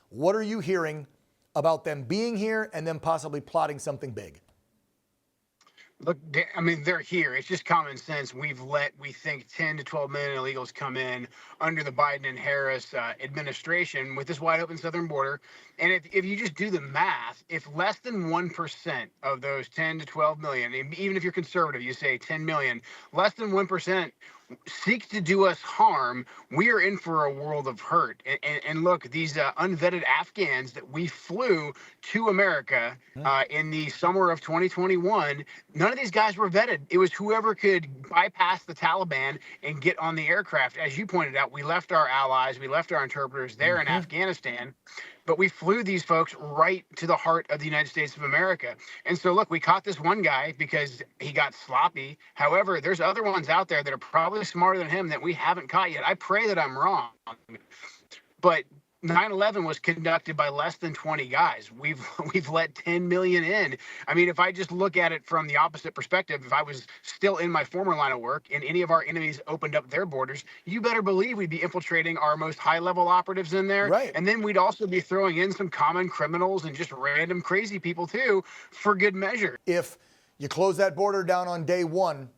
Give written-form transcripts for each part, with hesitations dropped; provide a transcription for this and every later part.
What are you hearing about them being here and then possibly plotting something big? Look, I mean, they're here. It's just common sense. We've let, we think, 10 to 12 million illegals come in under the Biden and Harris administration with this wide open southern border. And if you just do the math, if less than 1% of those 10 to 12 million, even if you're conservative, you say 10 million, less than 1% seeks to do us harm, we are in for a world of hurt. And look, these unvetted Afghans that we flew to America in the summer of 2021, none of these guys were vetted. It was whoever could bypass the Taliban and get on the aircraft. As you pointed out, we left our allies, we left our interpreters there in Afghanistan, but we flew these folks right to the heart of the United States of America. And so, look, we caught this one guy because he got sloppy. However, there's other ones out there that are probably smarter than him that we haven't caught yet. I pray that I'm wrong. But 9/11 was conducted by less than 20 guys. We've let 10 million in. I mean, if I just look at it from the opposite perspective, if I was still in my former line of work and any of our enemies opened up their borders, you better believe we'd be infiltrating our most high-level operatives in there. Right. And then we'd also be throwing in some common criminals and just random crazy people too, for good measure. If you close that border down on day one,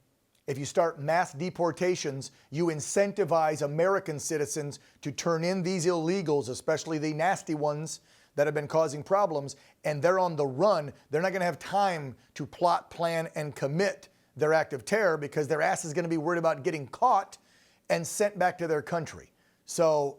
if you start mass deportations, you incentivize American citizens to turn in these illegals, especially the nasty ones that have been causing problems, and they're on the run. They're not going to have time to plot, plan, and commit their act of terror because their ass is going to be worried about getting caught and sent back to their country. So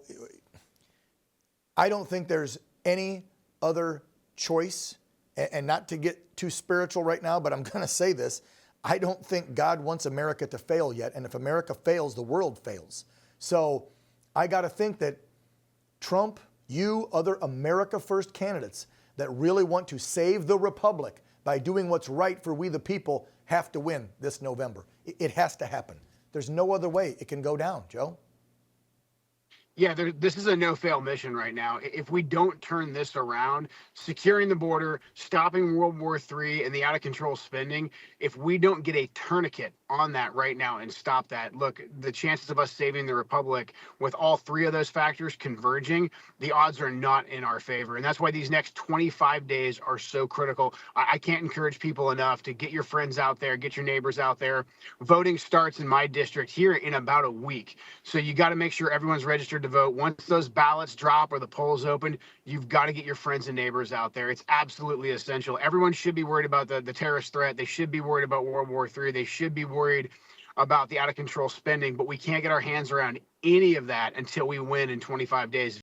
I don't think there's any other choice, and not to get too spiritual right now, but I'm going to say this. I don't think God wants America to fail yet. And if America fails, the world fails. So I got to think that Trump, you, other America First candidates that really want to save the republic by doing what's right for we the people have to win this November. It has to happen. There's no other way it can go down, Joe. Yeah, this is a no-fail mission right now. If we don't turn this around, securing the border, stopping World War III and the out-of-control spending, if we don't get a tourniquet on that right now and stop that, look, the chances of us saving the republic with all three of those factors converging, the odds are not in our favor. And that's why these next 25 days are so critical. I can't encourage people enough to get your friends out there, get your neighbors out there. Voting starts in my district here in about a week. So you got to make sure everyone's registered to vote. Once those ballots drop or the polls open, you've got to get your friends and neighbors out there. It's absolutely essential. Everyone should be worried about the terrorist threat. They should be worried about World War III. They should be worried about the out of control spending, but we can't get our hands around any of that until we win in 25 days.